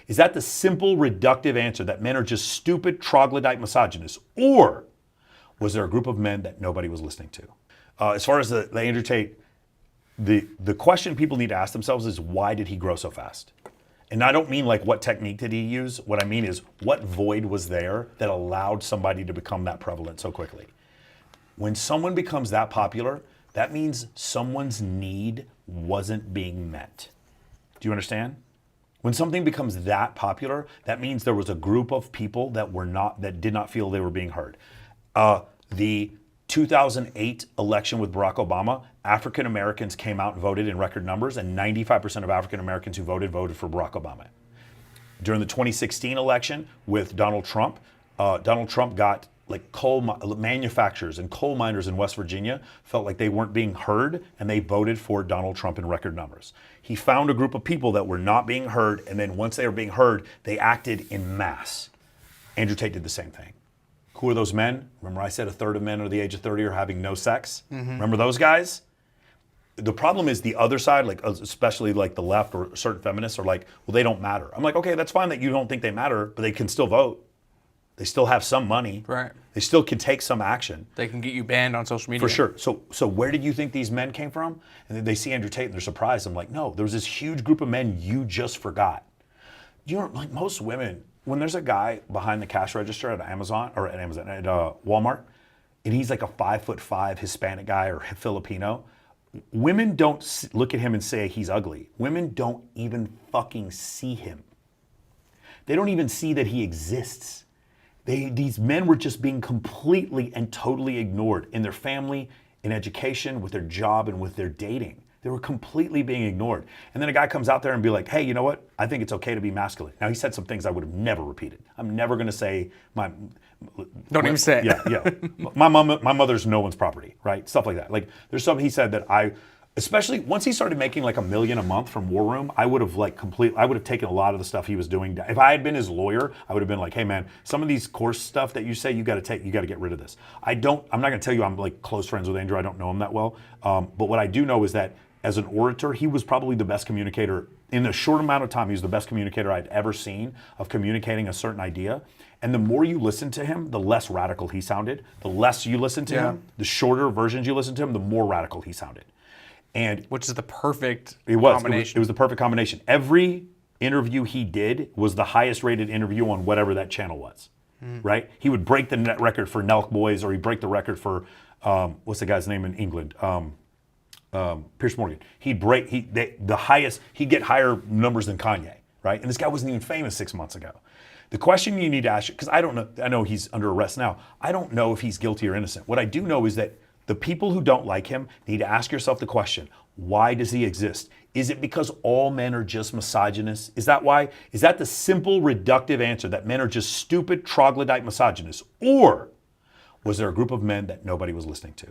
Is that the simple, reductive answer that men are just stupid, troglodyte misogynists? Or was there a group of men that nobody was listening to? As far as the Andrew Tate, the question people need to ask themselves is, why did he grow so fast? And I don't mean like what technique did he use. What I mean is, what void was there that allowed somebody to become that prevalent so quickly? When someone becomes that popular, that means someone's need wasn't being met. Do you understand? When something becomes that popular, that means there was a group of people that did not feel they were being heard. The 2008 election with Barack Obama, African Americans came out and voted in record numbers, and 95% of African Americans who voted for Barack Obama. During the 2016 election with Donald Trump got like coal manufacturers and coal miners in West Virginia felt like they weren't being heard, and they voted for Donald Trump in record numbers. He found a group of people that were not being heard, and then once they were being heard, they acted in mass. Andrew Tate did the same thing. Who are those men? Remember I said a third of men under the age of 30 are having no sex? Mm-hmm. Remember those guys? The problem is the other side, like especially like the left or certain feminists are like, well, they don't matter. I'm like, okay, that's fine that you don't think they matter, but they can still vote. They still have some money. Right. They still can take some action. They can get you banned on social media. For sure. So where did you think these men came from? And then they see Andrew Tate and they're surprised. I'm like, no, there's this huge group of men you just forgot. You know, like most women, when there's a guy behind the cash register at Walmart, and he's like a 5'5" Hispanic guy or Filipino, women don't look at him and say he's ugly. Women don't even fucking see him. They don't even see that he exists. These men were just being completely and totally ignored in their family, in education, with their job, and with their dating. They were completely being ignored. And then a guy comes out there and be like, hey, you know what? I think it's okay to be masculine. Now, he said some things I would have never repeated. I'm never going to say Don't even say it. Yeah. My mother's no one's property, right? Stuff like that. Like, there's something he said that especially once he started making like $1 million a month from War Room, I would have taken a lot of the stuff he was doing. If I had been his lawyer, I would have been like, hey man, some of these course stuff that you say, you got to get rid of this. I'm not going to tell you I'm like close friends with Andrew. I don't know him that well. But what I do know is that as an orator, he was probably the best communicator. In a short amount of time, he was the best communicator I'd ever seen of communicating a certain idea. And the more you listen to him, the less radical he sounded. The less you listen to him, the shorter versions you listen to him, the more radical he sounded. Which is the perfect combination. It was the perfect combination. Every interview he did was the highest rated interview on whatever that channel was, right? He would break the net record for Nelk Boys, or he'd break the record for, what's the guy's name in England? Pierce Morgan. He'd get higher numbers than Kanye, right? And this guy wasn't even famous 6 months ago. The question you need to ask, because I don't know, I know he's under arrest now. I don't know if he's guilty or innocent. What I do know is that the people who don't like him need to ask yourself the question, why does he exist? Is it because all men are just misogynists? Is that why? Is that the simple, reductive answer that men are just stupid, troglodyte misogynists? Or was there a group of men that nobody was listening to?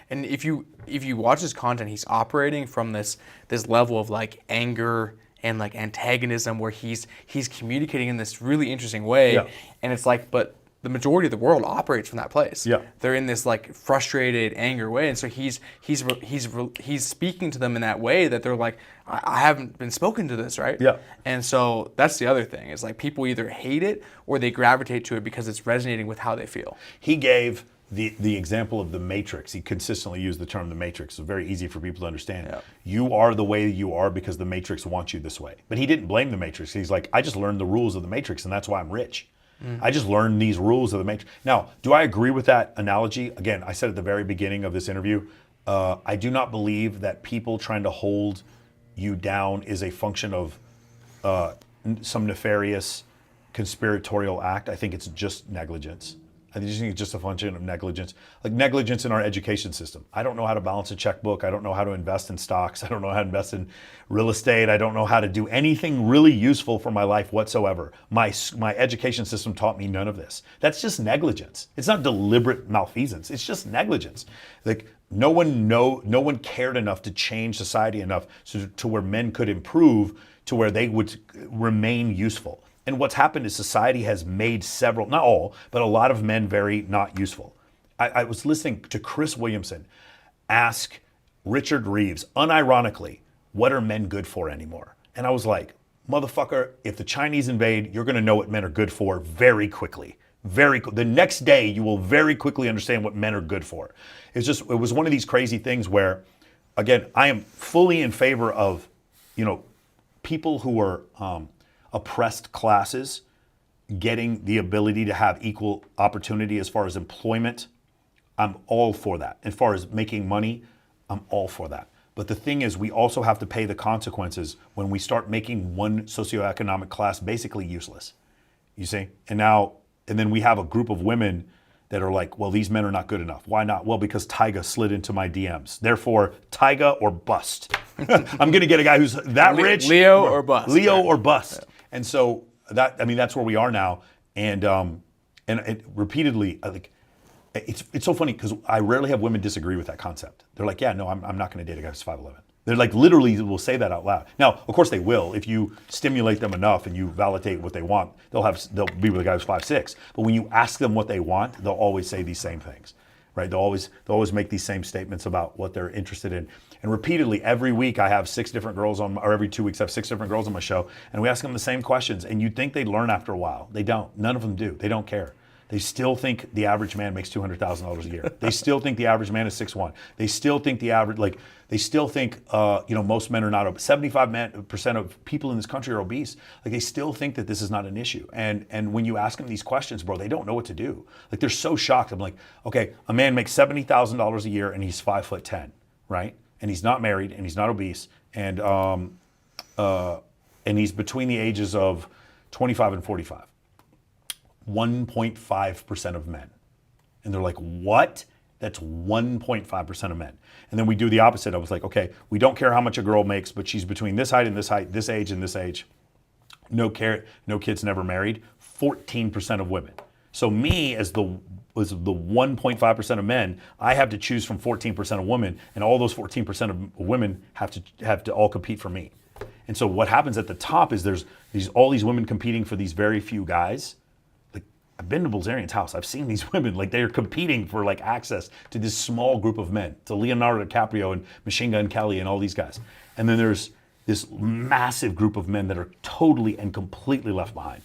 And if you watch his content, he's operating from this level of like anger and like antagonism, where he's communicating in this really interesting way. Yeah. And it's like, but the majority of the world operates from that place. Yeah. They're in this like frustrated anger way, and so he's speaking to them in that way that they're like, I haven't been spoken to this, right? Yeah. And so that's the other thing, is like people either hate it or they gravitate to it because it's resonating with how they feel. He gave the example of the Matrix. He consistently used the term the Matrix. It's very easy for people to understand. Yeah. You are the way you are because the Matrix wants you this way. But he didn't blame the Matrix. He's like, I just learned the rules of the Matrix, and that's why I'm rich. I just learned these rules of the Matrix. Now, do I agree with that analogy? Again, I said at the very beginning of this interview, I do not believe that people trying to hold you down is a function of some nefarious conspiratorial act. I think it's just negligence. I just think it's just a function of negligence, like negligence in our education system. I don't know how to balance a checkbook. I don't know how to invest in stocks. I don't know how to invest in real estate. I don't know how to do anything really useful for my life whatsoever. My education system taught me none of this. That's just negligence. It's not deliberate malfeasance. It's just negligence. Like no one cared enough to change society enough to where men could improve to where they would remain useful. And what's happened is society has made several, not all, but a lot of men very not useful. I was listening to Chris Williamson ask Richard Reeves, unironically, what are men good for anymore? And I was like, motherfucker, if the Chinese invade, you're going to know what men are good for very quickly. The next day, you will very quickly understand what men are good for. It was one of these crazy things where, again, I am fully in favor of, people who are oppressed classes getting the ability to have equal opportunity as far as employment. I'm all for that. As far as making money, I'm all for that. But the thing is, we also have to pay the consequences when we start making one socioeconomic class basically useless. You see? And then we have a group of women that are like, well, these men are not good enough. Why not? Well, because Tyga slid into my DMs. Therefore, Tyga or bust. I'm going to get a guy who's that rich. Leo or bust. Leo or bust. Yeah. And so that's where we are now. And repeatedly, like, it's so funny because I rarely have women disagree with that concept. They're like, yeah, no, I'm not going to date a guy who's 5'11". They're like, literally will say that out loud. Now, of course they will. If you stimulate them enough and you validate what they want, they'll be with a guy who's 5'6". But when you ask them what they want, they'll always say these same things, right? They'll always make these same statements about what they're interested in. And repeatedly, every week I have 6 different girls or every 2 weeks I have 6 different girls on my show, and we ask them the same questions. And you'd think they'd learn after a while. They don't. None of them do. They don't care. They still think the average man makes $200,000 a year. They still think the average man is 6'1". They still think most men are not obese. 75% of people in this country are obese. Like, they still think that this is not an issue. And when you ask them these questions, bro, they don't know what to do. Like, they're so shocked. I'm like, okay, a man makes $70,000 a year and he's 5'10", right? And he's not married and he's not obese and he's between the ages of 25 and 45. 1.5% of men. And they're like, what? That's 1.5% of men. And then we do the opposite. I was like, okay, we don't care how much a girl makes, but she's between this height, this age and this age. No kids, never married. 14% of women. So me, as the 1.5% of men, I have to choose from 14% of women, and all those 14% of women have to all compete for me. And so what happens at the top is there's all these women competing for these very few guys. I've been to Bilzerian's house. I've seen these women, like, they're competing for like access to this small group of men, to Leonardo DiCaprio and Machine Gun Kelly and all these guys. And then there's this massive group of men that are totally and completely left behind.